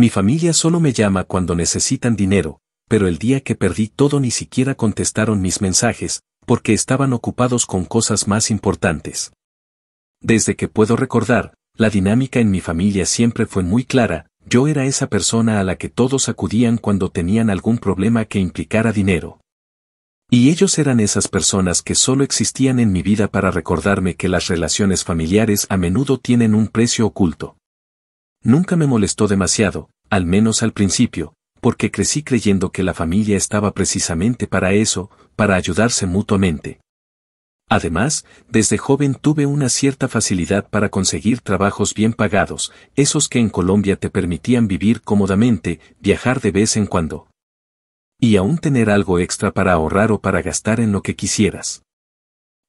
Mi familia solo me llama cuando necesitan dinero, pero el día que perdí todo ni siquiera contestaron mis mensajes, porque estaban ocupados con cosas más importantes. Desde que puedo recordar, la dinámica en mi familia siempre fue muy clara. Yo era esa persona a la que todos acudían cuando tenían algún problema que implicara dinero. Y ellos eran esas personas que solo existían en mi vida para recordarme que las relaciones familiares a menudo tienen un precio oculto. Nunca me molestó demasiado, al menos al principio, porque crecí creyendo que la familia estaba precisamente para eso, para ayudarse mutuamente. Además, desde joven tuve una cierta facilidad para conseguir trabajos bien pagados, esos que en Colombia te permitían vivir cómodamente, viajar de vez en cuando. Y aún tener algo extra para ahorrar o para gastar en lo que quisieras.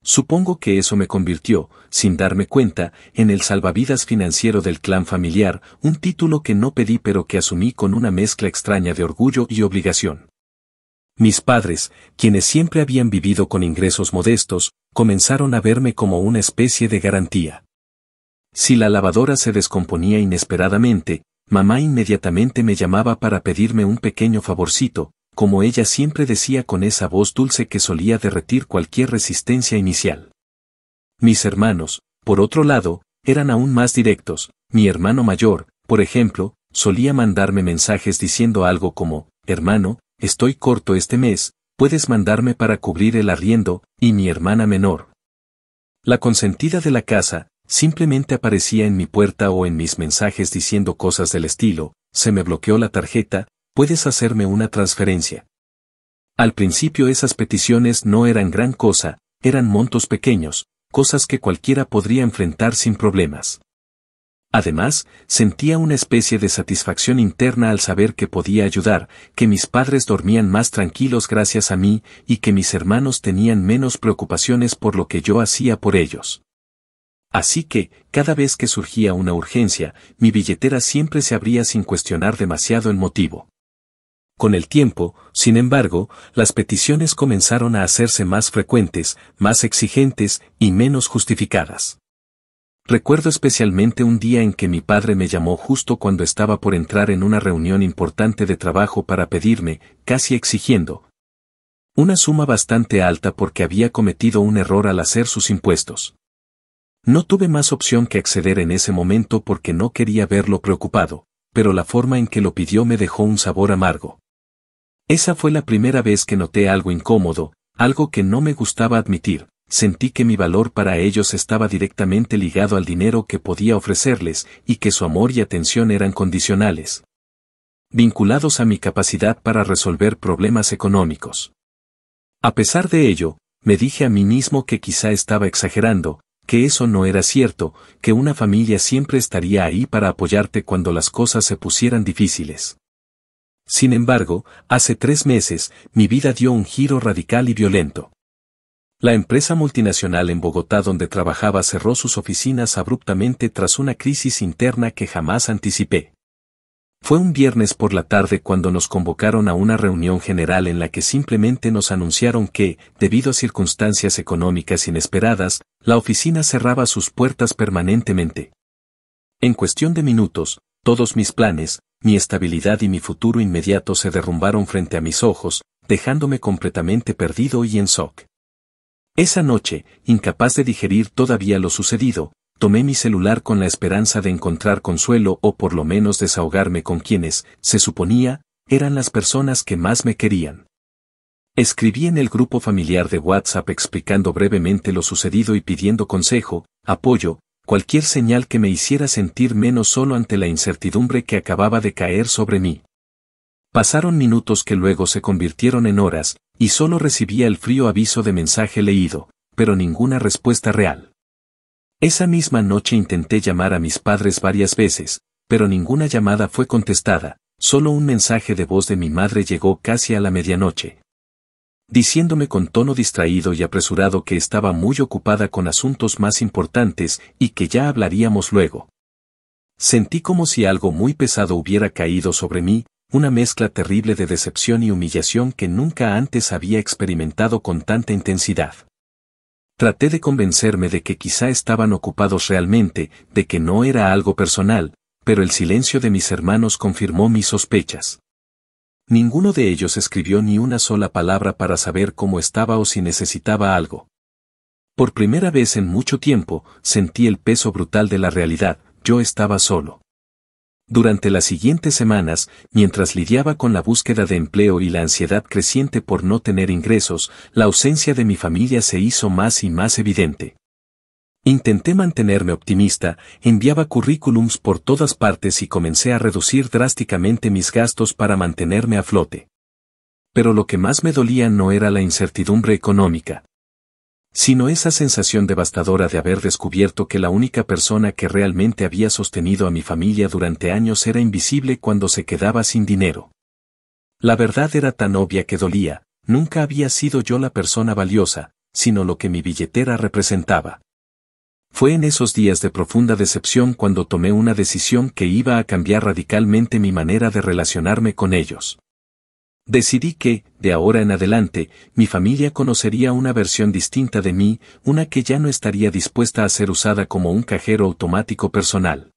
Supongo que eso me convirtió, sin darme cuenta, en el salvavidas financiero del clan familiar, un título que no pedí pero que asumí con una mezcla extraña de orgullo y obligación. Mis padres, quienes siempre habían vivido con ingresos modestos, comenzaron a verme como una especie de garantía. Si la lavadora se descomponía inesperadamente, mamá inmediatamente me llamaba para pedirme un pequeño favorcito, como ella siempre decía con esa voz dulce que solía derretir cualquier resistencia inicial. Mis hermanos, por otro lado, eran aún más directos. Mi hermano mayor, por ejemplo, solía mandarme mensajes diciendo algo como, hermano, estoy corto este mes, puedes mandarme para cubrir el arriendo, y mi hermana menor. La consentida de la casa, simplemente aparecía en mi puerta o en mis mensajes diciendo cosas del estilo, se me bloqueó la tarjeta, puedes hacerme una transferencia. Al principio esas peticiones no eran gran cosa, eran montos pequeños, cosas que cualquiera podría enfrentar sin problemas. Además, sentía una especie de satisfacción interna al saber que podía ayudar, que mis padres dormían más tranquilos gracias a mí, y que mis hermanos tenían menos preocupaciones por lo que yo hacía por ellos. Así que, cada vez que surgía una urgencia, mi billetera siempre se abría sin cuestionar demasiado el motivo. Con el tiempo, sin embargo, las peticiones comenzaron a hacerse más frecuentes, más exigentes y menos justificadas. Recuerdo especialmente un día en que mi padre me llamó justo cuando estaba por entrar en una reunión importante de trabajo para pedirme, casi exigiendo, una suma bastante alta porque había cometido un error al hacer sus impuestos. No tuve más opción que acceder en ese momento porque no quería verlo preocupado, pero la forma en que lo pidió me dejó un sabor amargo. Esa fue la primera vez que noté algo incómodo, algo que no me gustaba admitir. Sentí que mi valor para ellos estaba directamente ligado al dinero que podía ofrecerles, y que su amor y atención eran condicionales, vinculados a mi capacidad para resolver problemas económicos. A pesar de ello, me dije a mí mismo que quizá estaba exagerando, que eso no era cierto, que una familia siempre estaría ahí para apoyarte cuando las cosas se pusieran difíciles. Sin embargo, hace 3 meses, mi vida dio un giro radical y violento. La empresa multinacional en Bogotá donde trabajaba cerró sus oficinas abruptamente tras una crisis interna que jamás anticipé. Fue un viernes por la tarde cuando nos convocaron a una reunión general en la que simplemente nos anunciaron que, debido a circunstancias económicas inesperadas, la oficina cerraba sus puertas permanentemente. En cuestión de minutos, todos mis planes, mi estabilidad y mi futuro inmediato se derrumbaron frente a mis ojos, dejándome completamente perdido y en shock. Esa noche, incapaz de digerir todavía lo sucedido, tomé mi celular con la esperanza de encontrar consuelo o por lo menos desahogarme con quienes, se suponía, eran las personas que más me querían. Escribí en el grupo familiar de WhatsApp explicando brevemente lo sucedido y pidiendo consejo, apoyo, cualquier señal que me hiciera sentir menos solo ante la incertidumbre que acababa de caer sobre mí. Pasaron minutos que luego se convirtieron en horas, y solo recibía el frío aviso de mensaje leído, pero ninguna respuesta real. Esa misma noche intenté llamar a mis padres varias veces, pero ninguna llamada fue contestada, solo un mensaje de voz de mi madre llegó casi a la medianoche, diciéndome con tono distraído y apresurado que estaba muy ocupada con asuntos más importantes y que ya hablaríamos luego. Sentí como si algo muy pesado hubiera caído sobre mí, una mezcla terrible de decepción y humillación que nunca antes había experimentado con tanta intensidad. Traté de convencerme de que quizá estaban ocupados realmente, de que no era algo personal, pero el silencio de mis hermanos confirmó mis sospechas. Ninguno de ellos escribió ni una sola palabra para saber cómo estaba o si necesitaba algo. Por primera vez en mucho tiempo, sentí el peso brutal de la realidad, yo estaba solo. Durante las siguientes semanas, mientras lidiaba con la búsqueda de empleo y la ansiedad creciente por no tener ingresos, la ausencia de mi familia se hizo más y más evidente. Intenté mantenerme optimista, enviaba currículums por todas partes y comencé a reducir drásticamente mis gastos para mantenerme a flote. Pero lo que más me dolía no era la incertidumbre económica, sino esa sensación devastadora de haber descubierto que la única persona que realmente había sostenido a mi familia durante años era invisible cuando se quedaba sin dinero. La verdad era tan obvia que dolía, nunca había sido yo la persona valiosa, sino lo que mi billetera representaba. Fue en esos días de profunda decepción cuando tomé una decisión que iba a cambiar radicalmente mi manera de relacionarme con ellos. Decidí que, de ahora en adelante, mi familia conocería una versión distinta de mí, una que ya no estaría dispuesta a ser usada como un cajero automático personal.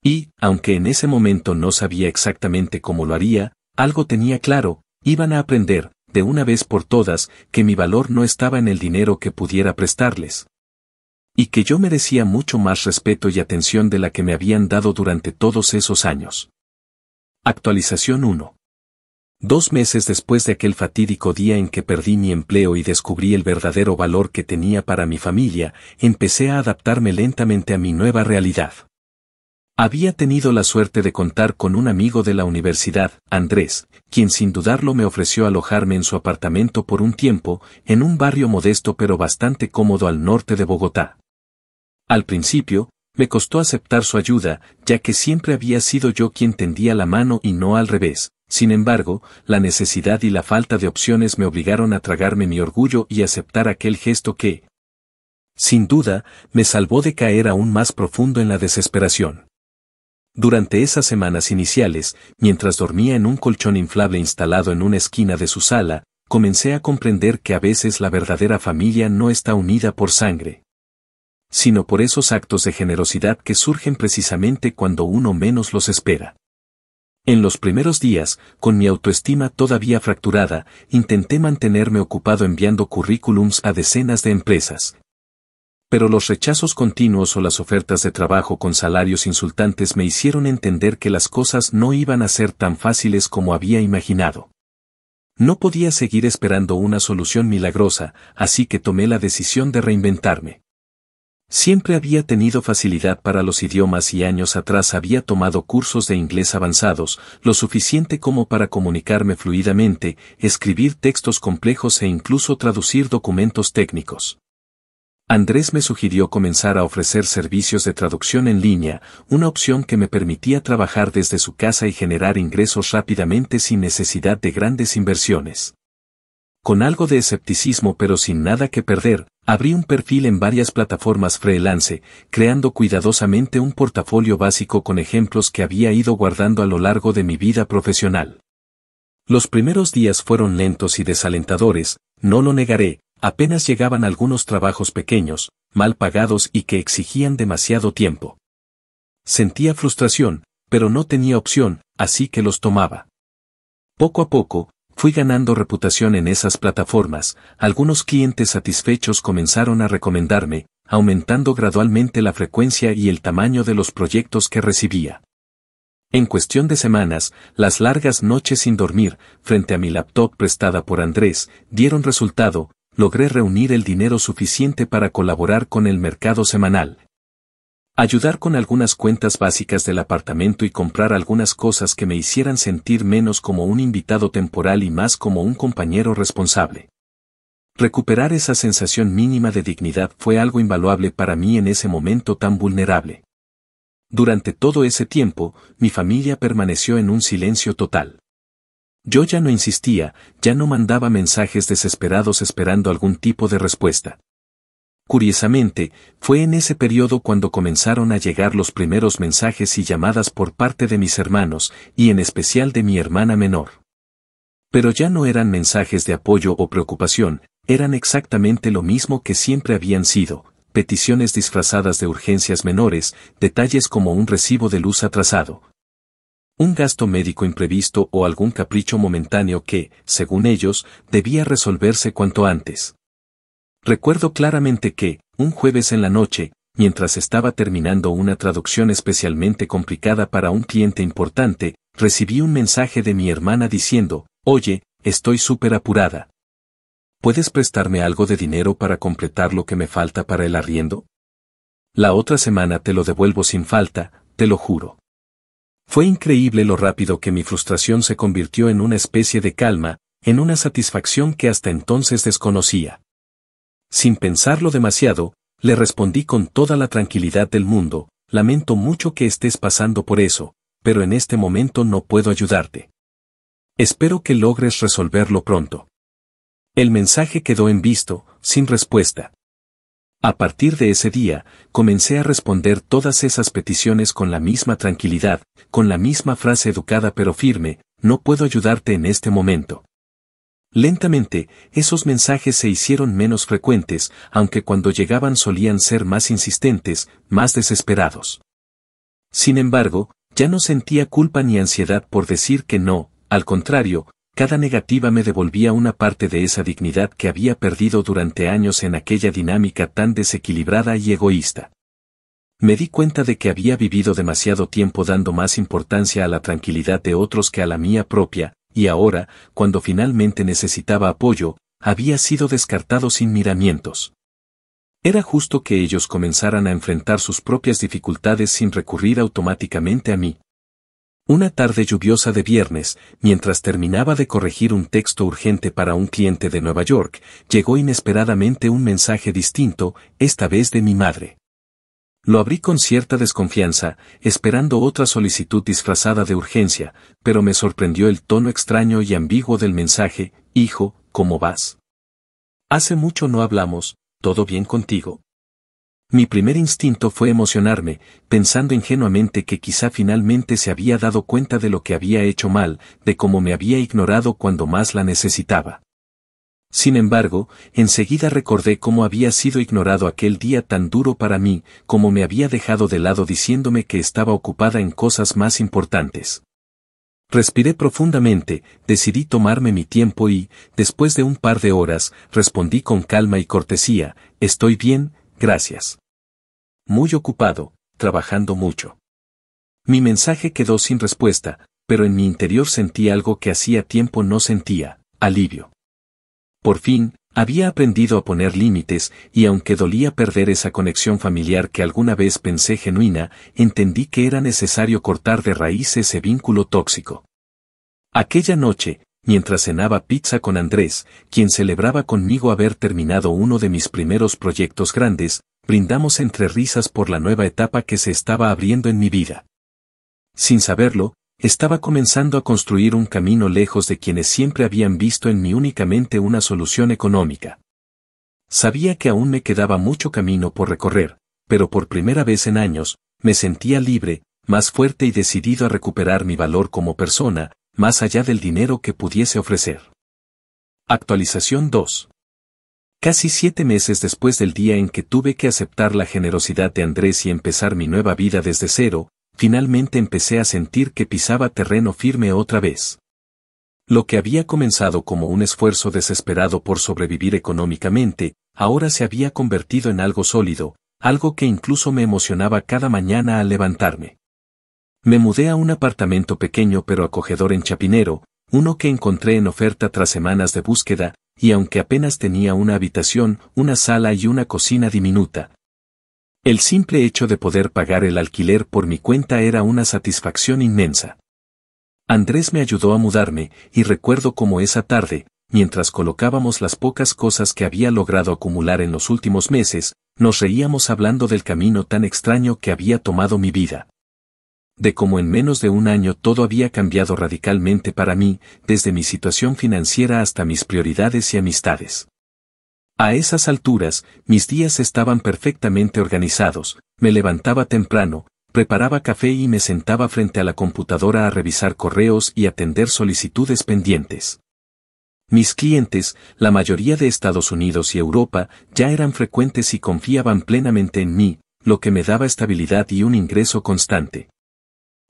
Y, aunque en ese momento no sabía exactamente cómo lo haría, algo tenía claro, iban a aprender, de una vez por todas, que mi valor no estaba en el dinero que pudiera prestarles. Y que yo merecía mucho más respeto y atención de la que me habían dado durante todos esos años. Actualización 1. 2 meses después de aquel fatídico día en que perdí mi empleo y descubrí el verdadero valor que tenía para mi familia, empecé a adaptarme lentamente a mi nueva realidad. Había tenido la suerte de contar con un amigo de la universidad, Andrés, quien sin dudarlo me ofreció alojarme en su apartamento por un tiempo, en un barrio modesto pero bastante cómodo al norte de Bogotá. Al principio, me costó aceptar su ayuda, ya que siempre había sido yo quien tendía la mano y no al revés. Sin embargo, la necesidad y la falta de opciones me obligaron a tragarme mi orgullo y aceptar aquel gesto que, sin duda, me salvó de caer aún más profundo en la desesperación. Durante esas semanas iniciales, mientras dormía en un colchón inflable instalado en una esquina de su sala, comencé a comprender que a veces la verdadera familia no está unida por sangre, sino por esos actos de generosidad que surgen precisamente cuando uno menos los espera. En los primeros días, con mi autoestima todavía fracturada, intenté mantenerme ocupado enviando currículums a decenas de empresas. Pero los rechazos continuos o las ofertas de trabajo con salarios insultantes me hicieron entender que las cosas no iban a ser tan fáciles como había imaginado. No podía seguir esperando una solución milagrosa, así que tomé la decisión de reinventarme. Siempre había tenido facilidad para los idiomas y años atrás había tomado cursos de inglés avanzados, lo suficiente como para comunicarme fluidamente, escribir textos complejos e incluso traducir documentos técnicos. Andrés me sugirió comenzar a ofrecer servicios de traducción en línea, una opción que me permitía trabajar desde su casa y generar ingresos rápidamente sin necesidad de grandes inversiones. Con algo de escepticismo pero sin nada que perder, abrí un perfil en varias plataformas freelance, creando cuidadosamente un portafolio básico con ejemplos que había ido guardando a lo largo de mi vida profesional. Los primeros días fueron lentos y desalentadores, no lo negaré, apenas llegaban algunos trabajos pequeños, mal pagados y que exigían demasiado tiempo. Sentía frustración, pero no tenía opción, así que los tomaba. Poco a poco, fui ganando reputación en esas plataformas, algunos clientes satisfechos comenzaron a recomendarme, aumentando gradualmente la frecuencia y el tamaño de los proyectos que recibía. En cuestión de semanas, las largas noches sin dormir, frente a mi laptop prestada por Andrés, dieron resultado, logré reunir el dinero suficiente para colaborar con el mercado semanal, ayudar con algunas cuentas básicas del apartamento y comprar algunas cosas que me hicieran sentir menos como un invitado temporal y más como un compañero responsable. Recuperar esa sensación mínima de dignidad fue algo invaluable para mí en ese momento tan vulnerable. Durante todo ese tiempo, mi familia permaneció en un silencio total. Yo ya no insistía, ya no mandaba mensajes desesperados esperando algún tipo de respuesta. Curiosamente, fue en ese periodo cuando comenzaron a llegar los primeros mensajes y llamadas por parte de mis hermanos, y en especial de mi hermana menor. Pero ya no eran mensajes de apoyo o preocupación, eran exactamente lo mismo que siempre habían sido, peticiones disfrazadas de urgencias menores, detalles como un recibo de luz atrasado, un gasto médico imprevisto o algún capricho momentáneo que, según ellos, debía resolverse cuanto antes. Recuerdo claramente que, un jueves en la noche, mientras estaba terminando una traducción especialmente complicada para un cliente importante, recibí un mensaje de mi hermana diciendo: «Oye, estoy súper apurada. ¿Puedes prestarme algo de dinero para completar lo que me falta para el arriendo? La otra semana te lo devuelvo sin falta, te lo juro». Fue increíble lo rápido que mi frustración se convirtió en una especie de calma, en una satisfacción que hasta entonces desconocía. Sin pensarlo demasiado, le respondí con toda la tranquilidad del mundo: «Lamento mucho que estés pasando por eso, pero en este momento no puedo ayudarte. Espero que logres resolverlo pronto». El mensaje quedó en visto, sin respuesta. A partir de ese día, comencé a responder todas esas peticiones con la misma tranquilidad, con la misma frase educada pero firme: «No puedo ayudarte en este momento». Lentamente, esos mensajes se hicieron menos frecuentes, aunque cuando llegaban solían ser más insistentes, más desesperados. Sin embargo, ya no sentía culpa ni ansiedad por decir que no, al contrario, cada negativa me devolvía una parte de esa dignidad que había perdido durante años en aquella dinámica tan desequilibrada y egoísta. Me di cuenta de que había vivido demasiado tiempo dando más importancia a la tranquilidad de otros que a la mía propia, y ahora, cuando finalmente necesitaba apoyo, había sido descartado sin miramientos. Era justo que ellos comenzaran a enfrentar sus propias dificultades sin recurrir automáticamente a mí. Una tarde lluviosa de viernes, mientras terminaba de corregir un texto urgente para un cliente de Nueva York, llegó inesperadamente un mensaje distinto, esta vez de mi madre. Lo abrí con cierta desconfianza, esperando otra solicitud disfrazada de urgencia, pero me sorprendió el tono extraño y ambiguo del mensaje: «Hijo, ¿cómo vas? Hace mucho no hablamos, ¿todo bien contigo?». Mi primer instinto fue emocionarme, pensando ingenuamente que quizá finalmente se había dado cuenta de lo que había hecho mal, de cómo me había ignorado cuando más la necesitaba. Sin embargo, enseguida recordé cómo había sido ignorado aquel día tan duro para mí, cómo me había dejado de lado diciéndome que estaba ocupada en cosas más importantes. Respiré profundamente, decidí tomarme mi tiempo y, después de un par de horas, respondí con calma y cortesía: «Estoy bien, gracias. Muy ocupado, trabajando mucho». Mi mensaje quedó sin respuesta, pero en mi interior sentí algo que hacía tiempo no sentía: alivio. Por fin, había aprendido a poner límites, y aunque dolía perder esa conexión familiar que alguna vez pensé genuina, entendí que era necesario cortar de raíz ese vínculo tóxico. Aquella noche, mientras cenaba pizza con Andrés, quien celebraba conmigo haber terminado uno de mis primeros proyectos grandes, brindamos entre risas por la nueva etapa que se estaba abriendo en mi vida. Sin saberlo, estaba comenzando a construir un camino lejos de quienes siempre habían visto en mí únicamente una solución económica. Sabía que aún me quedaba mucho camino por recorrer, pero por primera vez en años, me sentía libre, más fuerte y decidido a recuperar mi valor como persona, más allá del dinero que pudiese ofrecer. Actualización 2. Casi 7 meses después del día en que tuve que aceptar la generosidad de Andrés y empezar mi nueva vida desde cero, finalmente empecé a sentir que pisaba terreno firme otra vez. Lo que había comenzado como un esfuerzo desesperado por sobrevivir económicamente, ahora se había convertido en algo sólido, algo que incluso me emocionaba cada mañana al levantarme. Me mudé a un apartamento pequeño pero acogedor en Chapinero, uno que encontré en oferta tras semanas de búsqueda, y aunque apenas tenía una habitación, una sala y una cocina diminuta, el simple hecho de poder pagar el alquiler por mi cuenta era una satisfacción inmensa. Andrés me ayudó a mudarme, y recuerdo cómo esa tarde, mientras colocábamos las pocas cosas que había logrado acumular en los últimos meses, nos reíamos hablando del camino tan extraño que había tomado mi vida. De cómo en menos de un año todo había cambiado radicalmente para mí, desde mi situación financiera hasta mis prioridades y amistades. A esas alturas, mis días estaban perfectamente organizados, me levantaba temprano, preparaba café y me sentaba frente a la computadora a revisar correos y atender solicitudes pendientes. Mis clientes, la mayoría de Estados Unidos y Europa, ya eran frecuentes y confiaban plenamente en mí, lo que me daba estabilidad y un ingreso constante.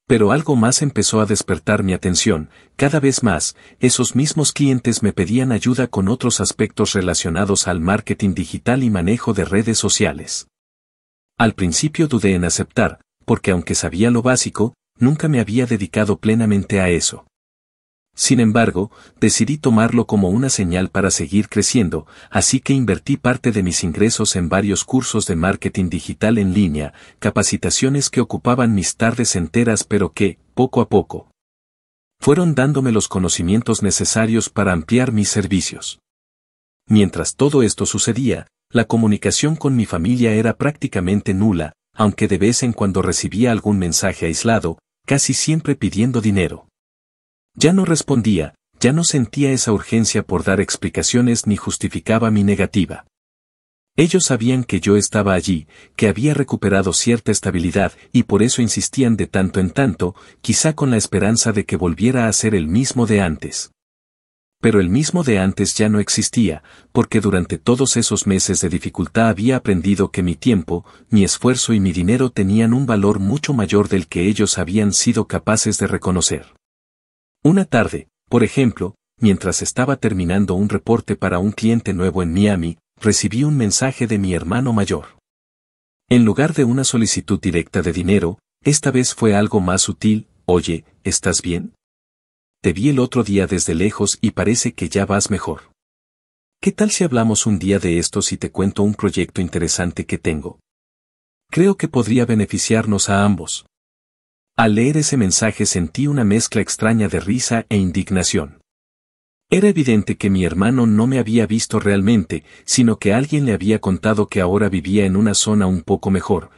Pero algo más empezó a despertar mi atención. Cada vez más, esos mismos clientes me pedían ayuda con otros aspectos relacionados al marketing digital y manejo de redes sociales. Al principio dudé en aceptar, porque aunque sabía lo básico, nunca me había dedicado plenamente a eso. Sin embargo, decidí tomarlo como una señal para seguir creciendo, así que invertí parte de mis ingresos en varios cursos de marketing digital en línea, capacitaciones que ocupaban mis tardes enteras pero que, poco a poco, fueron dándome los conocimientos necesarios para ampliar mis servicios. Mientras todo esto sucedía, la comunicación con mi familia era prácticamente nula, aunque de vez en cuando recibía algún mensaje aislado, casi siempre pidiendo dinero. Ya no respondía, ya no sentía esa urgencia por dar explicaciones ni justificaba mi negativa. Ellos sabían que yo estaba allí, que había recuperado cierta estabilidad y por eso insistían de tanto en tanto, quizá con la esperanza de que volviera a ser el mismo de antes. Pero el mismo de antes ya no existía, porque durante todos esos meses de dificultad había aprendido que mi tiempo, mi esfuerzo y mi dinero tenían un valor mucho mayor del que ellos habían sido capaces de reconocer. Una tarde, por ejemplo, mientras estaba terminando un reporte para un cliente nuevo en Miami, recibí un mensaje de mi hermano mayor. En lugar de una solicitud directa de dinero, esta vez fue algo más sutil: oye, ¿estás bien? Te vi el otro día desde lejos y parece que ya vas mejor. ¿Qué tal si hablamos un día de estos y te cuento un proyecto interesante que tengo? Creo que podría beneficiarnos a ambos. Al leer ese mensaje sentí una mezcla extraña de risa e indignación. Era evidente que mi hermano no me había visto realmente, sino que alguien le había contado que ahora vivía en una zona un poco mejor,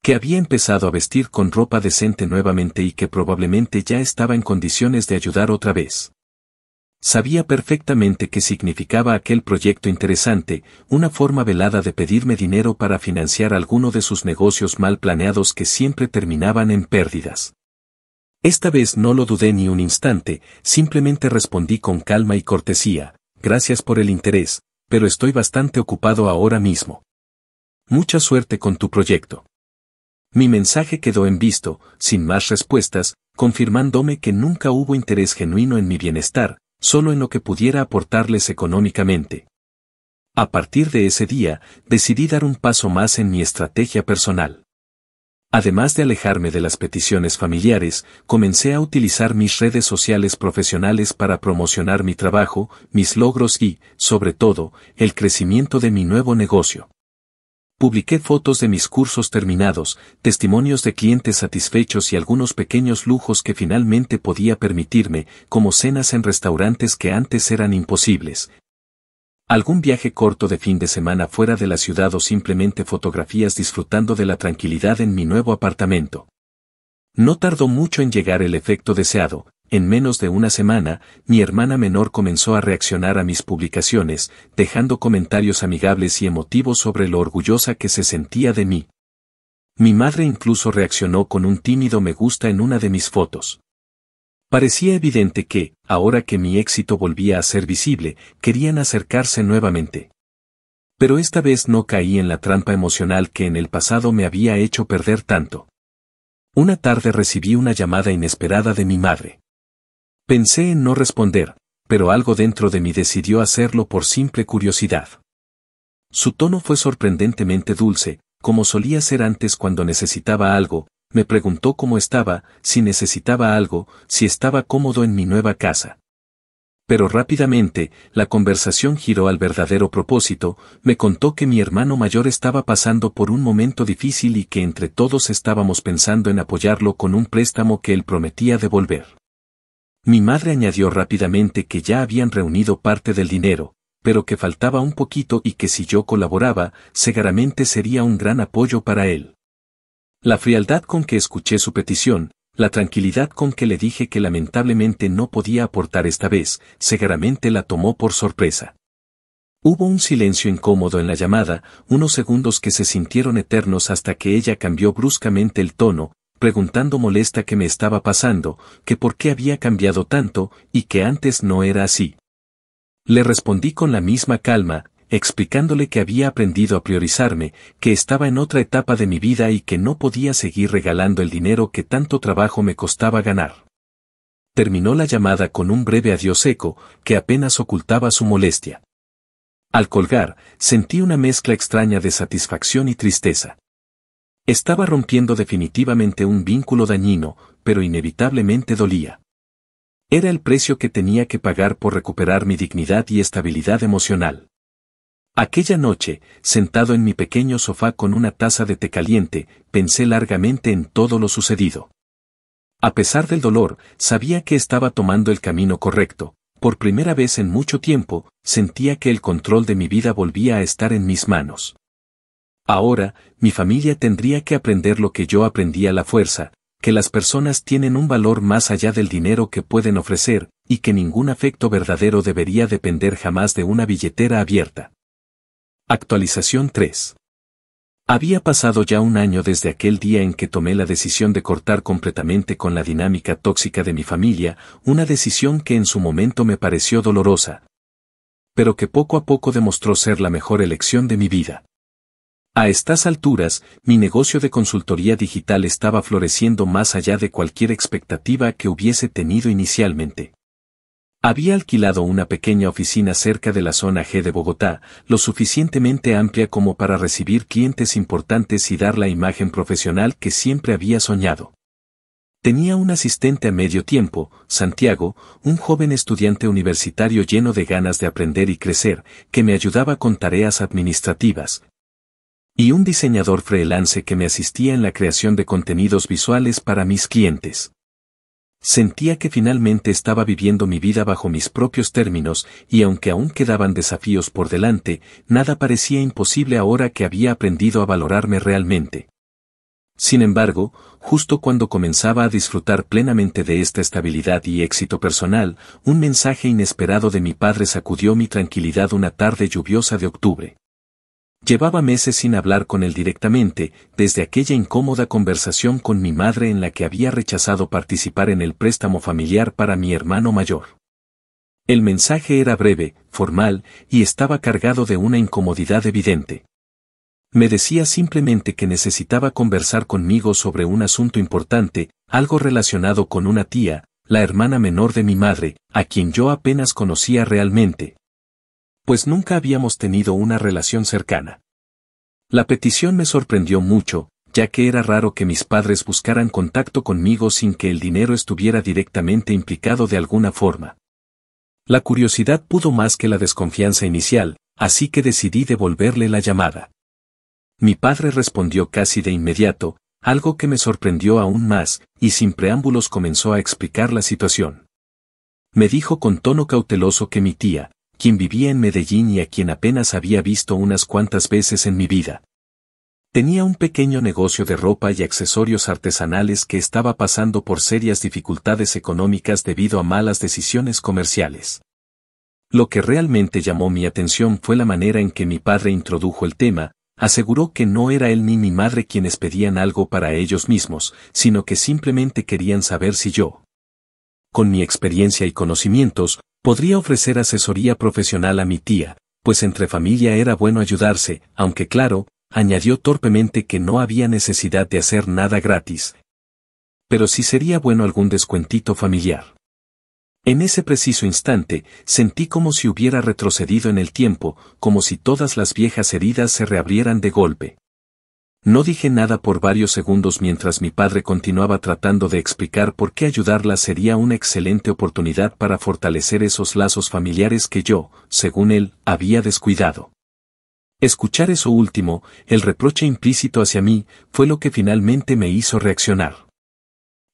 que había empezado a vestir con ropa decente nuevamente y que probablemente ya estaba en condiciones de ayudar otra vez. Sabía perfectamente qué significaba aquel proyecto interesante, una forma velada de pedirme dinero para financiar alguno de sus negocios mal planeados que siempre terminaban en pérdidas. Esta vez no lo dudé ni un instante, simplemente respondí con calma y cortesía: gracias por el interés, pero estoy bastante ocupado ahora mismo. Mucha suerte con tu proyecto. Mi mensaje quedó en visto, sin más respuestas, confirmándome que nunca hubo interés genuino en mi bienestar, solo en lo que pudiera aportarles económicamente. A partir de ese día, decidí dar un paso más en mi estrategia personal. Además de alejarme de las peticiones familiares, comencé a utilizar mis redes sociales profesionales para promocionar mi trabajo, mis logros y, sobre todo, el crecimiento de mi nuevo negocio. Publiqué fotos de mis cursos terminados, testimonios de clientes satisfechos y algunos pequeños lujos que finalmente podía permitirme, como cenas en restaurantes que antes eran imposibles, algún viaje corto de fin de semana fuera de la ciudad o simplemente fotografías disfrutando de la tranquilidad en mi nuevo apartamento. No tardó mucho en llegar el efecto deseado. En menos de una semana, mi hermana menor comenzó a reaccionar a mis publicaciones, dejando comentarios amigables y emotivos sobre lo orgullosa que se sentía de mí. Mi madre incluso reaccionó con un tímido me gusta en una de mis fotos. Parecía evidente que, ahora que mi éxito volvía a ser visible, querían acercarse nuevamente. Pero esta vez no caí en la trampa emocional que en el pasado me había hecho perder tanto. Una tarde recibí una llamada inesperada de mi madre. Pensé en no responder, pero algo dentro de mí decidió hacerlo por simple curiosidad. Su tono fue sorprendentemente dulce, como solía ser antes cuando necesitaba algo. Me preguntó cómo estaba, si necesitaba algo, si estaba cómodo en mi nueva casa. Pero rápidamente, la conversación giró al verdadero propósito. Me contó que mi hermano mayor estaba pasando por un momento difícil y que entre todos estábamos pensando en apoyarlo con un préstamo que él prometía devolver. Mi madre añadió rápidamente que ya habían reunido parte del dinero, pero que faltaba un poquito y que si yo colaboraba, seguramente sería un gran apoyo para él. La frialdad con que escuché su petición, la tranquilidad con que le dije que lamentablemente no podía aportar esta vez, seguramente la tomó por sorpresa. Hubo un silencio incómodo en la llamada, unos segundos que se sintieron eternos hasta que ella cambió bruscamente el tono, preguntando molesta qué me estaba pasando, que por qué había cambiado tanto, y que antes no era así. Le respondí con la misma calma, explicándole que había aprendido a priorizarme, que estaba en otra etapa de mi vida y que no podía seguir regalando el dinero que tanto trabajo me costaba ganar. Terminó la llamada con un breve adiós seco, que apenas ocultaba su molestia. Al colgar, sentí una mezcla extraña de satisfacción y tristeza. Estaba rompiendo definitivamente un vínculo dañino, pero inevitablemente dolía. Era el precio que tenía que pagar por recuperar mi dignidad y estabilidad emocional. Aquella noche, sentado en mi pequeño sofá con una taza de té caliente, pensé largamente en todo lo sucedido. A pesar del dolor, sabía que estaba tomando el camino correcto. Por primera vez en mucho tiempo, sentía que el control de mi vida volvía a estar en mis manos. Ahora, mi familia tendría que aprender lo que yo aprendí a la fuerza, que las personas tienen un valor más allá del dinero que pueden ofrecer, y que ningún afecto verdadero debería depender jamás de una billetera abierta. Actualización 3. Había pasado ya un año desde aquel día en que tomé la decisión de cortar completamente con la dinámica tóxica de mi familia, una decisión que en su momento me pareció dolorosa, pero que poco a poco demostró ser la mejor elección de mi vida. A estas alturas, mi negocio de consultoría digital estaba floreciendo más allá de cualquier expectativa que hubiese tenido inicialmente. Había alquilado una pequeña oficina cerca de la zona G de Bogotá, lo suficientemente amplia como para recibir clientes importantes y dar la imagen profesional que siempre había soñado. Tenía un asistente a medio tiempo, Santiago, un joven estudiante universitario lleno de ganas de aprender y crecer, que me ayudaba con tareas administrativas, y un diseñador freelance que me asistía en la creación de contenidos visuales para mis clientes. Sentía que finalmente estaba viviendo mi vida bajo mis propios términos, y aunque aún quedaban desafíos por delante, nada parecía imposible ahora que había aprendido a valorarme realmente. Sin embargo, justo cuando comenzaba a disfrutar plenamente de esta estabilidad y éxito personal, un mensaje inesperado de mi padre sacudió mi tranquilidad una tarde lluviosa de octubre. Llevaba meses sin hablar con él directamente, desde aquella incómoda conversación con mi madre en la que había rechazado participar en el préstamo familiar para mi hermano mayor. El mensaje era breve, formal, y estaba cargado de una incomodidad evidente. Me decía simplemente que necesitaba conversar conmigo sobre un asunto importante, algo relacionado con una tía, la hermana menor de mi madre, a quien yo apenas conocía realmente, pues nunca habíamos tenido una relación cercana. La petición me sorprendió mucho, ya que era raro que mis padres buscaran contacto conmigo sin que el dinero estuviera directamente implicado de alguna forma. La curiosidad pudo más que la desconfianza inicial, así que decidí devolverle la llamada. Mi padre respondió casi de inmediato, algo que me sorprendió aún más, y sin preámbulos comenzó a explicar la situación. Me dijo con tono cauteloso que mi tía, quien vivía en Medellín y a quien apenas había visto unas cuantas veces en mi vida, tenía un pequeño negocio de ropa y accesorios artesanales que estaba pasando por serias dificultades económicas debido a malas decisiones comerciales. Lo que realmente llamó mi atención fue la manera en que mi padre introdujo el tema. Aseguró que no era él ni mi madre quienes pedían algo para ellos mismos, sino que simplemente querían saber si yo, con mi experiencia y conocimientos, podría ofrecer asesoría profesional a mi tía, pues entre familia era bueno ayudarse, aunque claro, añadió torpemente que no había necesidad de hacer nada gratis. Pero sí sería bueno algún descuentito familiar. En ese preciso instante, sentí como si hubiera retrocedido en el tiempo, como si todas las viejas heridas se reabrieran de golpe. No dije nada por varios segundos mientras mi padre continuaba tratando de explicar por qué ayudarla sería una excelente oportunidad para fortalecer esos lazos familiares que yo, según él, había descuidado. Escuchar eso último, el reproche implícito hacia mí, fue lo que finalmente me hizo reaccionar.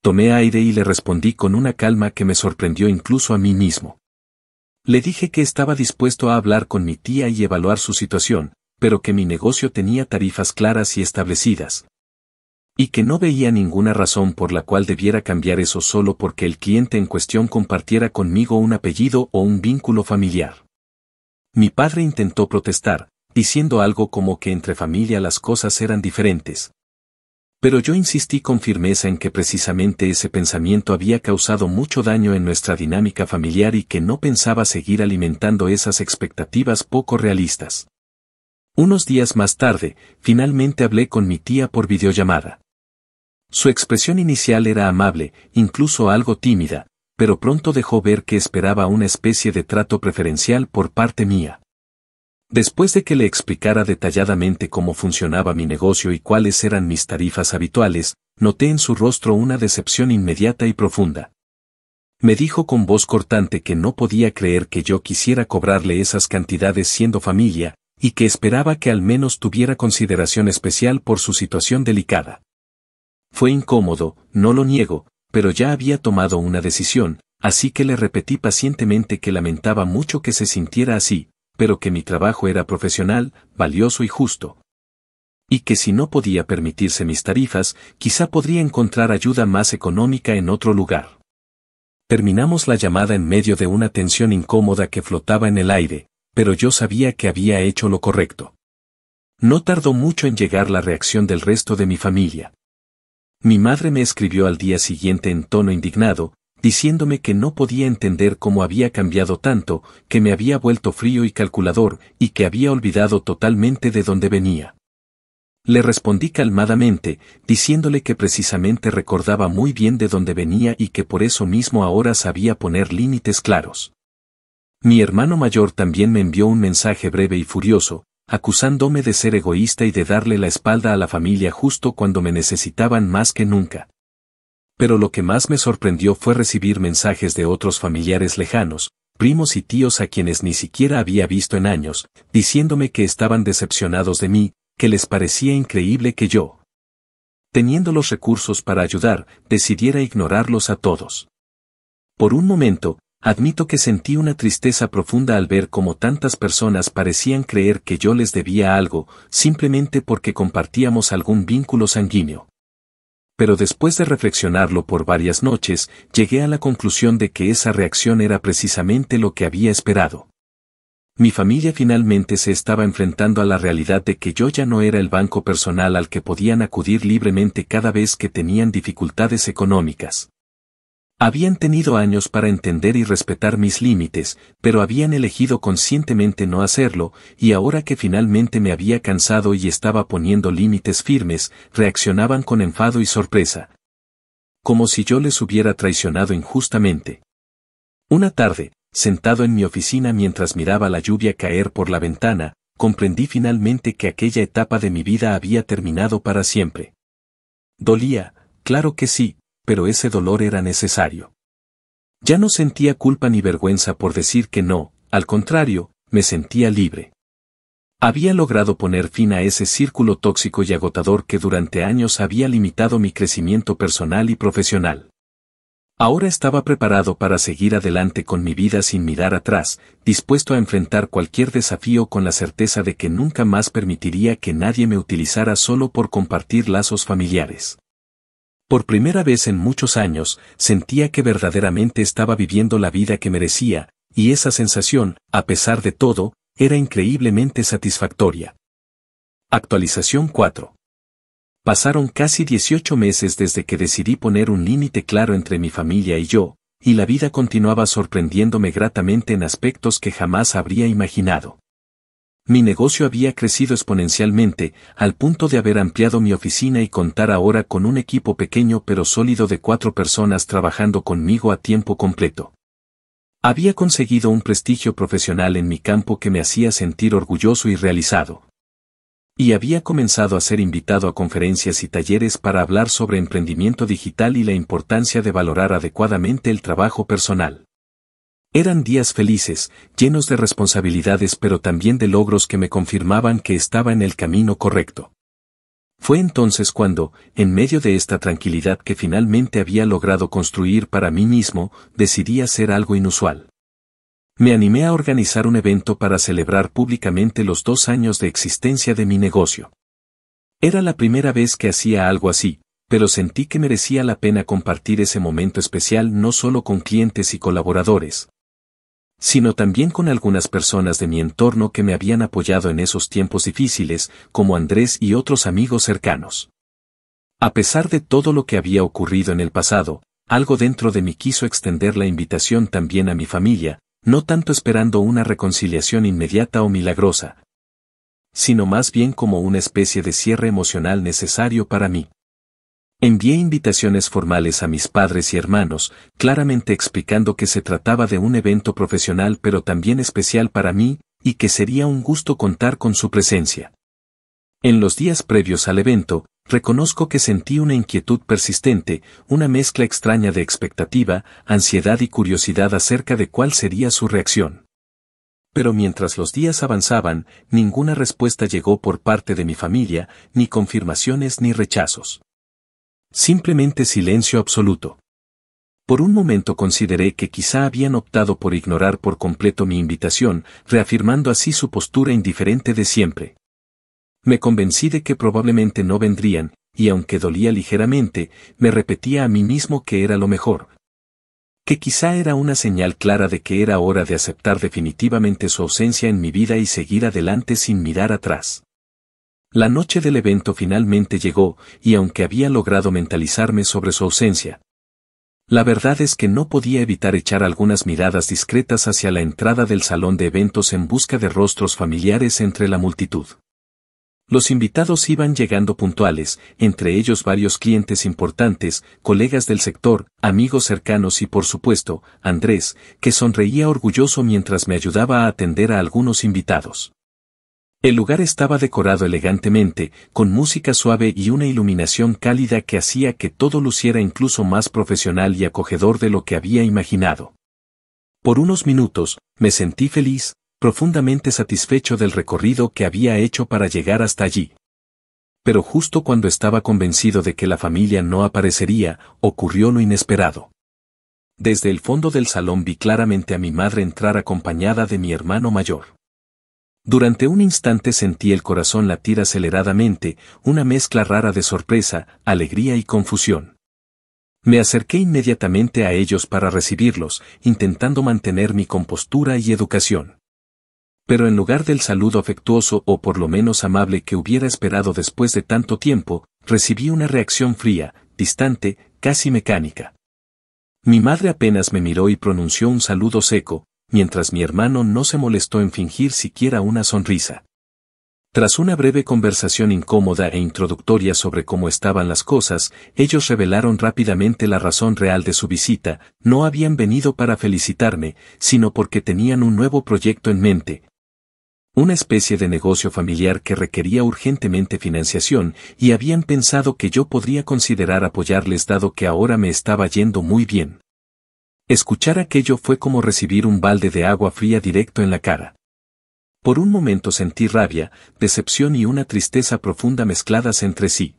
Tomé aire y le respondí con una calma que me sorprendió incluso a mí mismo. Le dije que estaba dispuesto a hablar con mi tía y evaluar su situación, pero que mi negocio tenía tarifas claras y establecidas, y que no veía ninguna razón por la cual debiera cambiar eso solo porque el cliente en cuestión compartiera conmigo un apellido o un vínculo familiar. Mi padre intentó protestar, diciendo algo como que entre familia las cosas eran diferentes. Pero yo insistí con firmeza en que precisamente ese pensamiento había causado mucho daño en nuestra dinámica familiar y que no pensaba seguir alimentando esas expectativas poco realistas. Unos días más tarde, finalmente hablé con mi tía por videollamada. Su expresión inicial era amable, incluso algo tímida, pero pronto dejó ver que esperaba una especie de trato preferencial por parte mía. Después de que le explicara detalladamente cómo funcionaba mi negocio y cuáles eran mis tarifas habituales, noté en su rostro una decepción inmediata y profunda. Me dijo con voz cortante que no podía creer que yo quisiera cobrarle esas cantidades siendo familia, y que esperaba que al menos tuviera consideración especial por su situación delicada. Fue incómodo, no lo niego, pero ya había tomado una decisión, así que le repetí pacientemente que lamentaba mucho que se sintiera así, pero que mi trabajo era profesional, valioso y justo. Y que si no podía permitirse mis tarifas, quizá podría encontrar ayuda más económica en otro lugar. Terminamos la llamada en medio de una tensión incómoda que flotaba en el aire, pero yo sabía que había hecho lo correcto. No tardó mucho en llegar la reacción del resto de mi familia. Mi madre me escribió al día siguiente en tono indignado, diciéndome que no podía entender cómo había cambiado tanto, que me había vuelto frío y calculador, y que había olvidado totalmente de dónde venía. Le respondí calmadamente, diciéndole que precisamente recordaba muy bien de dónde venía y que por eso mismo ahora sabía poner límites claros. Mi hermano mayor también me envió un mensaje breve y furioso, acusándome de ser egoísta y de darle la espalda a la familia justo cuando me necesitaban más que nunca. Pero lo que más me sorprendió fue recibir mensajes de otros familiares lejanos, primos y tíos a quienes ni siquiera había visto en años, diciéndome que estaban decepcionados de mí, que les parecía increíble que yo, teniendo los recursos para ayudar, decidiera ignorarlos a todos. Por un momento, admito que sentí una tristeza profunda al ver cómo tantas personas parecían creer que yo les debía algo, simplemente porque compartíamos algún vínculo sanguíneo. Pero después de reflexionarlo por varias noches, llegué a la conclusión de que esa reacción era precisamente lo que había esperado. Mi familia finalmente se estaba enfrentando a la realidad de que yo ya no era el banco personal al que podían acudir libremente cada vez que tenían dificultades económicas. Habían tenido años para entender y respetar mis límites, pero habían elegido conscientemente no hacerlo, y ahora que finalmente me había cansado y estaba poniendo límites firmes, reaccionaban con enfado y sorpresa. Como si yo les hubiera traicionado injustamente. Una tarde, sentado en mi oficina mientras miraba la lluvia caer por la ventana, comprendí finalmente que aquella etapa de mi vida había terminado para siempre. Dolía, claro que sí, pero ese dolor era necesario. Ya no sentía culpa ni vergüenza por decir que no, al contrario, me sentía libre. Había logrado poner fin a ese círculo tóxico y agotador que durante años había limitado mi crecimiento personal y profesional. Ahora estaba preparado para seguir adelante con mi vida sin mirar atrás, dispuesto a enfrentar cualquier desafío con la certeza de que nunca más permitiría que nadie me utilizara solo por compartir lazos familiares. Por primera vez en muchos años, sentía que verdaderamente estaba viviendo la vida que merecía, y esa sensación, a pesar de todo, era increíblemente satisfactoria. Actualización 4. Pasaron casi 18 meses desde que decidí poner un límite claro entre mi familia y yo, y la vida continuaba sorprendiéndome gratamente en aspectos que jamás habría imaginado. Mi negocio había crecido exponencialmente, al punto de haber ampliado mi oficina y contar ahora con un equipo pequeño pero sólido de 4 personas trabajando conmigo a tiempo completo. Había conseguido un prestigio profesional en mi campo que me hacía sentir orgulloso y realizado. Y había comenzado a ser invitado a conferencias y talleres para hablar sobre emprendimiento digital y la importancia de valorar adecuadamente el trabajo personal. Eran días felices, llenos de responsabilidades pero también de logros que me confirmaban que estaba en el camino correcto. Fue entonces cuando, en medio de esta tranquilidad que finalmente había logrado construir para mí mismo, decidí hacer algo inusual. Me animé a organizar un evento para celebrar públicamente los 2 años de existencia de mi negocio. Era la primera vez que hacía algo así, pero sentí que merecía la pena compartir ese momento especial no solo con clientes y colaboradores, sino también con algunas personas de mi entorno que me habían apoyado en esos tiempos difíciles, como Andrés y otros amigos cercanos. A pesar de todo lo que había ocurrido en el pasado, algo dentro de mí quiso extender la invitación también a mi familia, no tanto esperando una reconciliación inmediata o milagrosa, sino más bien como una especie de cierre emocional necesario para mí. Envié invitaciones formales a mis padres y hermanos, claramente explicando que se trataba de un evento profesional pero también especial para mí, y que sería un gusto contar con su presencia. En los días previos al evento, reconozco que sentí una inquietud persistente, una mezcla extraña de expectativa, ansiedad y curiosidad acerca de cuál sería su reacción. Pero mientras los días avanzaban, ninguna respuesta llegó por parte de mi familia, ni confirmaciones ni rechazos. Simplemente silencio absoluto. Por un momento consideré que quizá habían optado por ignorar por completo mi invitación, reafirmando así su postura indiferente de siempre. Me convencí de que probablemente no vendrían, y aunque dolía ligeramente, me repetía a mí mismo que era lo mejor. Que quizá era una señal clara de que era hora de aceptar definitivamente su ausencia en mi vida y seguir adelante sin mirar atrás. La noche del evento finalmente llegó, y aunque había logrado mentalizarme sobre su ausencia, la verdad es que no podía evitar echar algunas miradas discretas hacia la entrada del salón de eventos en busca de rostros familiares entre la multitud. Los invitados iban llegando puntuales, entre ellos varios clientes importantes, colegas del sector, amigos cercanos y por supuesto, Andrés, que sonreía orgulloso mientras me ayudaba a atender a algunos invitados. El lugar estaba decorado elegantemente, con música suave y una iluminación cálida que hacía que todo luciera incluso más profesional y acogedor de lo que había imaginado. Por unos minutos, me sentí feliz, profundamente satisfecho del recorrido que había hecho para llegar hasta allí. Pero justo cuando estaba convencido de que la familia no aparecería, ocurrió lo inesperado. Desde el fondo del salón vi claramente a mi madre entrar acompañada de mi hermano mayor. Durante un instante sentí el corazón latir aceleradamente, una mezcla rara de sorpresa, alegría y confusión. Me acerqué inmediatamente a ellos para recibirlos, intentando mantener mi compostura y educación. Pero en lugar del saludo afectuoso o por lo menos amable que hubiera esperado después de tanto tiempo, recibí una reacción fría, distante, casi mecánica. Mi madre apenas me miró y pronunció un saludo seco, mientras mi hermano no se molestó en fingir siquiera una sonrisa. Tras una breve conversación incómoda e introductoria sobre cómo estaban las cosas, ellos revelaron rápidamente la razón real de su visita. No habían venido para felicitarme, sino porque tenían un nuevo proyecto en mente. Una especie de negocio familiar que requería urgentemente financiación, y habían pensado que yo podría considerar apoyarles dado que ahora me estaba yendo muy bien. Escuchar aquello fue como recibir un balde de agua fría directo en la cara. Por un momento sentí rabia, decepción y una tristeza profunda mezcladas entre sí.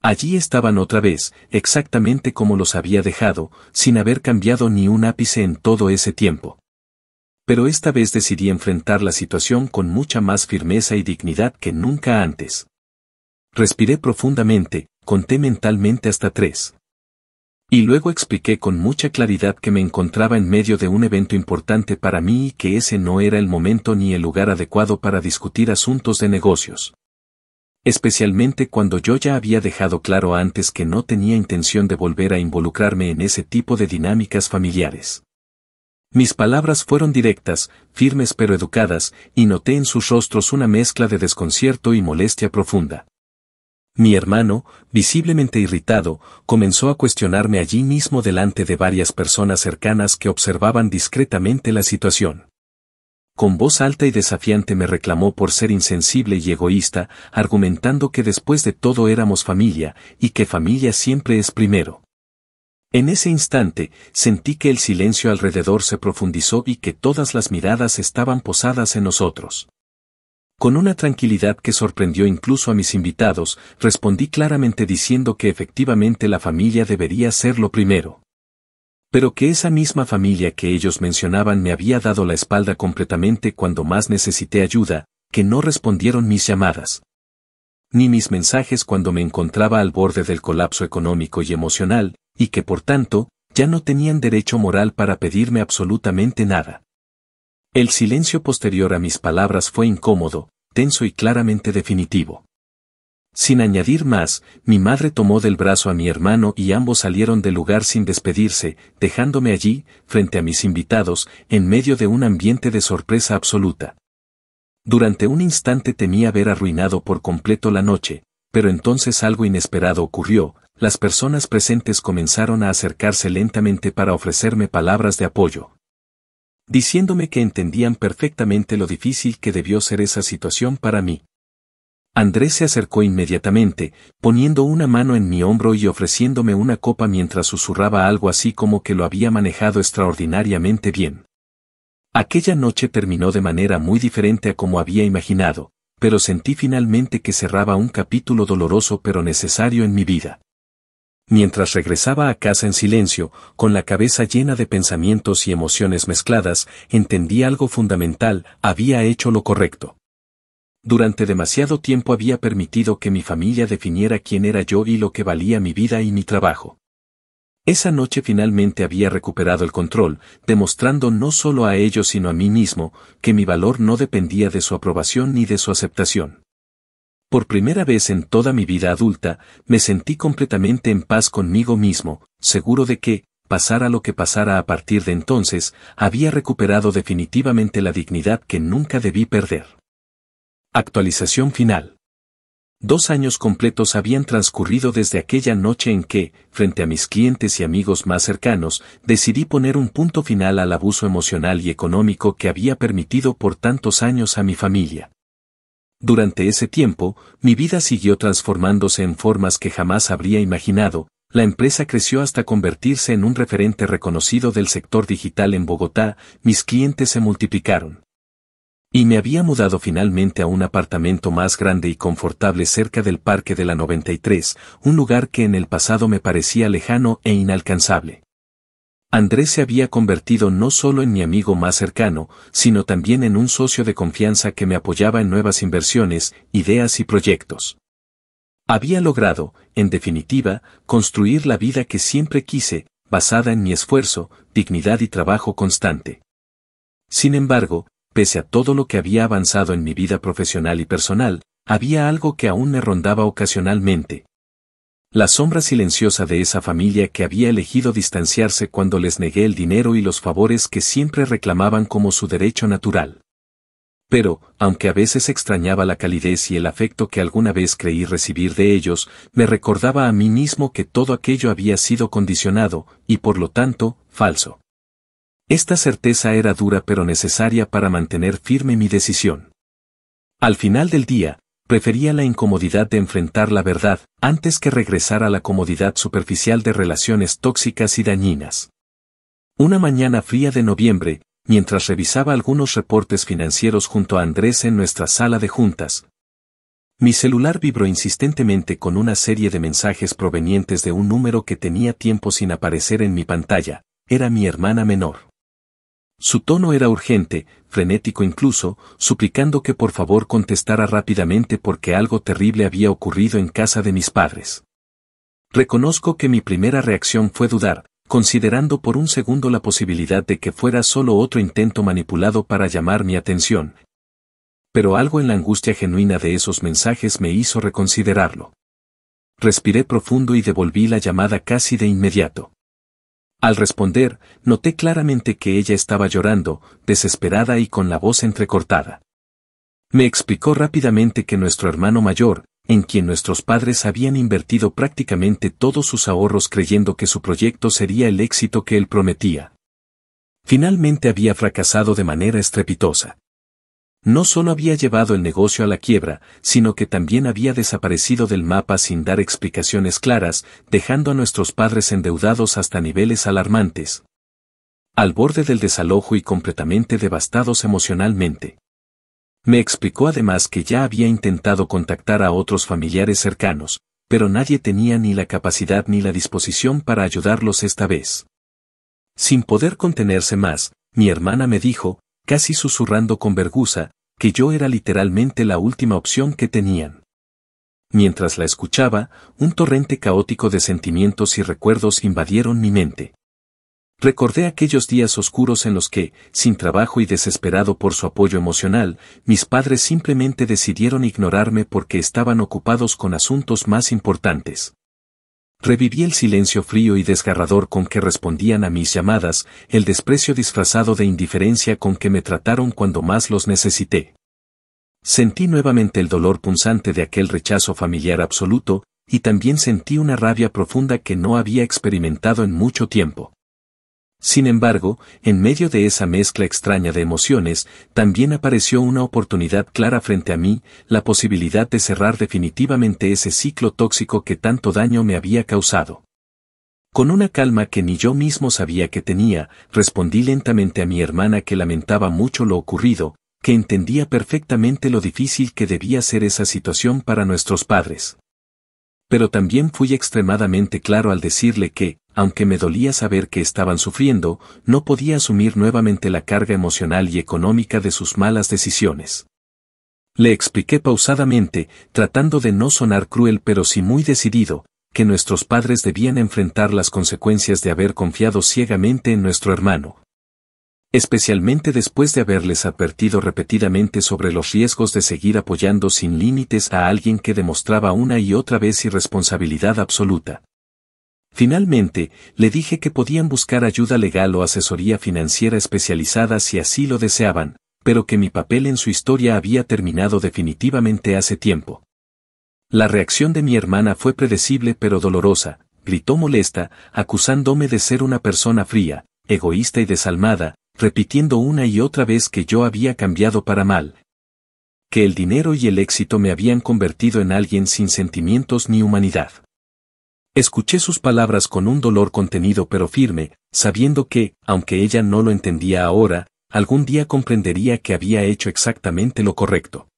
Allí estaban otra vez, exactamente como los había dejado, sin haber cambiado ni un ápice en todo ese tiempo. Pero esta vez decidí enfrentar la situación con mucha más firmeza y dignidad que nunca antes. Respiré profundamente, conté mentalmente hasta 3. Y luego expliqué con mucha claridad que me encontraba en medio de un evento importante para mí y que ese no era el momento ni el lugar adecuado para discutir asuntos de negocios. Especialmente cuando yo ya había dejado claro antes que no tenía intención de volver a involucrarme en ese tipo de dinámicas familiares. Mis palabras fueron directas, firmes pero educadas, y noté en sus rostros una mezcla de desconcierto y molestia profunda. Mi hermano, visiblemente irritado, comenzó a cuestionarme allí mismo delante de varias personas cercanas que observaban discretamente la situación. Con voz alta y desafiante me reclamó por ser insensible y egoísta, argumentando que después de todo éramos familia, y que familia siempre es primero. En ese instante, sentí que el silencio alrededor se profundizó y que todas las miradas estaban posadas en nosotros. Con una tranquilidad que sorprendió incluso a mis invitados, respondí claramente diciendo que efectivamente la familia debería ser lo primero. Pero que esa misma familia que ellos mencionaban me había dado la espalda completamente cuando más necesité ayuda, que no respondieron mis llamadas, ni mis mensajes cuando me encontraba al borde del colapso económico y emocional, y que por tanto, ya no tenían derecho moral para pedirme absolutamente nada. El silencio posterior a mis palabras fue incómodo, tenso y claramente definitivo. Sin añadir más, mi madre tomó del brazo a mi hermano y ambos salieron del lugar sin despedirse, dejándome allí, frente a mis invitados, en medio de un ambiente de sorpresa absoluta. Durante un instante temí haber arruinado por completo la noche, pero entonces algo inesperado ocurrió. Las personas presentes comenzaron a acercarse lentamente para ofrecerme palabras de apoyo, diciéndome que entendían perfectamente lo difícil que debió ser esa situación para mí. Andrés se acercó inmediatamente, poniendo una mano en mi hombro y ofreciéndome una copa mientras susurraba algo así como que lo había manejado extraordinariamente bien. Aquella noche terminó de manera muy diferente a como había imaginado, pero sentí finalmente que cerraba un capítulo doloroso pero necesario en mi vida. Mientras regresaba a casa en silencio, con la cabeza llena de pensamientos y emociones mezcladas, entendí algo fundamental: había hecho lo correcto. Durante demasiado tiempo había permitido que mi familia definiera quién era yo y lo que valía mi vida y mi trabajo. Esa noche finalmente había recuperado el control, demostrando no solo a ellos sino a mí mismo, que mi valor no dependía de su aprobación ni de su aceptación. Por primera vez en toda mi vida adulta, me sentí completamente en paz conmigo mismo, seguro de que, pasara lo que pasara a partir de entonces, había recuperado definitivamente la dignidad que nunca debí perder. Actualización final. 2 años completos habían transcurrido desde aquella noche en que, frente a mis clientes y amigos más cercanos, decidí poner un punto final al abuso emocional y económico que había permitido por tantos años a mi familia. Durante ese tiempo, mi vida siguió transformándose en formas que jamás habría imaginado. La empresa creció hasta convertirse en un referente reconocido del sector digital en Bogotá, mis clientes se multiplicaron. Y me había mudado finalmente a un apartamento más grande y confortable cerca del Parque de la 93, un lugar que en el pasado me parecía lejano e inalcanzable. Andrés se había convertido no solo en mi amigo más cercano, sino también en un socio de confianza que me apoyaba en nuevas inversiones, ideas y proyectos. Había logrado, en definitiva, construir la vida que siempre quise, basada en mi esfuerzo, dignidad y trabajo constante. Sin embargo, pese a todo lo que había avanzado en mi vida profesional y personal, había algo que aún me rondaba ocasionalmente. La sombra silenciosa de esa familia que había elegido distanciarse cuando les negué el dinero y los favores que siempre reclamaban como su derecho natural. Pero, aunque a veces extrañaba la calidez y el afecto que alguna vez creí recibir de ellos, me recordaba a mí mismo que todo aquello había sido condicionado, y por lo tanto, falso. Esta certeza era dura pero necesaria para mantener firme mi decisión. Al final del día, prefería la incomodidad de enfrentar la verdad, antes que regresar a la comodidad superficial de relaciones tóxicas y dañinas. Una mañana fría de noviembre, mientras revisaba algunos reportes financieros junto a Andrés en nuestra sala de juntas, mi celular vibró insistentemente con una serie de mensajes provenientes de un número que tenía tiempo sin aparecer en mi pantalla. Era mi hermana menor. Su tono era urgente, frenético incluso, suplicando que por favor contestara rápidamente porque algo terrible había ocurrido en casa de mis padres. Reconozco que mi primera reacción fue dudar, considerando por un segundo la posibilidad de que fuera solo otro intento manipulado para llamar mi atención. Pero algo en la angustia genuina de esos mensajes me hizo reconsiderarlo. Respiré profundo y devolví la llamada casi de inmediato. Al responder, noté claramente que ella estaba llorando, desesperada y con la voz entrecortada. Me explicó rápidamente que nuestro hermano mayor, en quien nuestros padres habían invertido prácticamente todos sus ahorros creyendo que su proyecto sería el éxito que él prometía, finalmente había fracasado de manera estrepitosa. No solo había llevado el negocio a la quiebra, sino que también había desaparecido del mapa sin dar explicaciones claras, dejando a nuestros padres endeudados hasta niveles alarmantes, al borde del desalojo y completamente devastados emocionalmente. Me explicó además que ya había intentado contactar a otros familiares cercanos, pero nadie tenía ni la capacidad ni la disposición para ayudarlos esta vez. Sin poder contenerse más, mi hermana me dijo, casi susurrando con vergüenza, que yo era literalmente la última opción que tenían. Mientras la escuchaba, un torrente caótico de sentimientos y recuerdos invadieron mi mente. Recordé aquellos días oscuros en los que, sin trabajo y desesperado por su apoyo emocional, mis padres simplemente decidieron ignorarme porque estaban ocupados con asuntos más importantes. Reviví el silencio frío y desgarrador con que respondían a mis llamadas, el desprecio disfrazado de indiferencia con que me trataron cuando más los necesité. Sentí nuevamente el dolor punzante de aquel rechazo familiar absoluto, y también sentí una rabia profunda que no había experimentado en mucho tiempo. Sin embargo, en medio de esa mezcla extraña de emociones, también apareció una oportunidad clara frente a mí, la posibilidad de cerrar definitivamente ese ciclo tóxico que tanto daño me había causado. Con una calma que ni yo mismo sabía que tenía, respondí lentamente a mi hermana que lamentaba mucho lo ocurrido, que entendía perfectamente lo difícil que debía ser esa situación para nuestros padres. Pero también fui extremadamente claro al decirle que, aunque me dolía saber que estaban sufriendo, no podía asumir nuevamente la carga emocional y económica de sus malas decisiones. Le expliqué pausadamente, tratando de no sonar cruel pero sí muy decidido, que nuestros padres debían enfrentar las consecuencias de haber confiado ciegamente en nuestro hermano. Especialmente después de haberles advertido repetidamente sobre los riesgos de seguir apoyando sin límites a alguien que demostraba una y otra vez irresponsabilidad absoluta. Finalmente, le dije que podían buscar ayuda legal o asesoría financiera especializada si así lo deseaban, pero que mi papel en su historia había terminado definitivamente hace tiempo. La reacción de mi hermana fue predecible pero dolorosa, gritó molesta, acusándome de ser una persona fría, egoísta y desalmada, repitiendo una y otra vez que yo había cambiado para mal, que el dinero y el éxito me habían convertido en alguien sin sentimientos ni humanidad. Escuché sus palabras con un dolor contenido pero firme, sabiendo que, aunque ella no lo entendía ahora, algún día comprendería que había hecho exactamente lo correcto.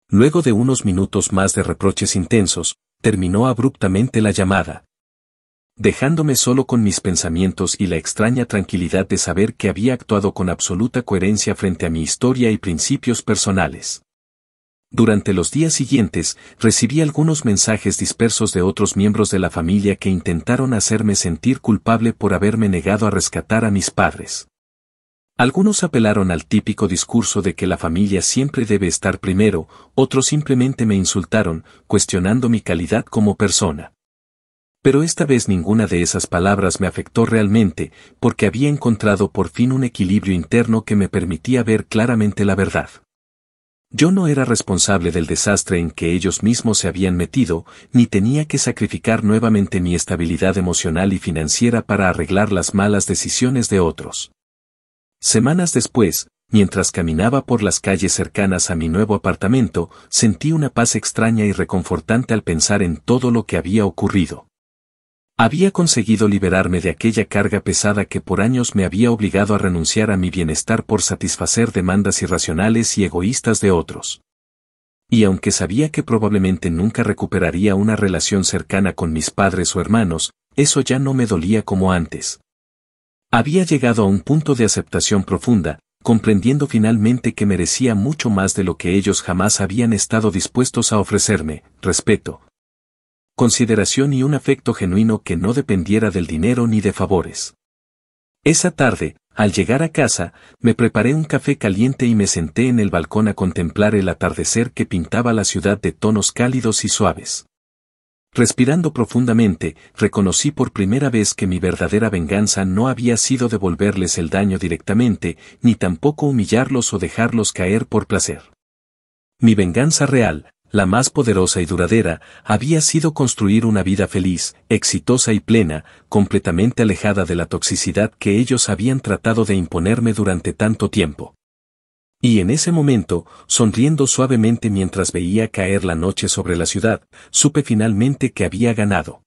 Luego de unos minutos más de reproches intensos, terminó abruptamente la llamada, dejándome solo con mis pensamientos y la extraña tranquilidad de saber que había actuado con absoluta coherencia frente a mi historia y principios personales. Durante los días siguientes, recibí algunos mensajes dispersos de otros miembros de la familia que intentaron hacerme sentir culpable por haberme negado a rescatar a mis padres. Algunos apelaron al típico discurso de que la familia siempre debe estar primero, otros simplemente me insultaron, cuestionando mi calidad como persona. Pero esta vez ninguna de esas palabras me afectó realmente, porque había encontrado por fin un equilibrio interno que me permitía ver claramente la verdad. Yo no era responsable del desastre en que ellos mismos se habían metido, ni tenía que sacrificar nuevamente mi estabilidad emocional y financiera para arreglar las malas decisiones de otros. Semanas después, mientras caminaba por las calles cercanas a mi nuevo apartamento, sentí una paz extraña y reconfortante al pensar en todo lo que había ocurrido. Había conseguido liberarme de aquella carga pesada que por años me había obligado a renunciar a mi bienestar por satisfacer demandas irracionales y egoístas de otros. Y aunque sabía que probablemente nunca recuperaría una relación cercana con mis padres o hermanos, eso ya no me dolía como antes. Había llegado a un punto de aceptación profunda, comprendiendo finalmente que merecía mucho más de lo que ellos jamás habían estado dispuestos a ofrecerme: respeto, consideración y un afecto genuino que no dependiera del dinero ni de favores. Esa tarde, al llegar a casa, me preparé un café caliente y me senté en el balcón a contemplar el atardecer que pintaba la ciudad de tonos cálidos y suaves. Respirando profundamente, reconocí por primera vez que mi verdadera venganza no había sido devolverles el daño directamente, ni tampoco humillarlos o dejarlos caer por placer. Mi venganza real, la más poderosa y duradera, había sido construir una vida feliz, exitosa y plena, completamente alejada de la toxicidad que ellos habían tratado de imponerme durante tanto tiempo. Y en ese momento, sonriendo suavemente mientras veía caer la noche sobre la ciudad, supe finalmente que había ganado.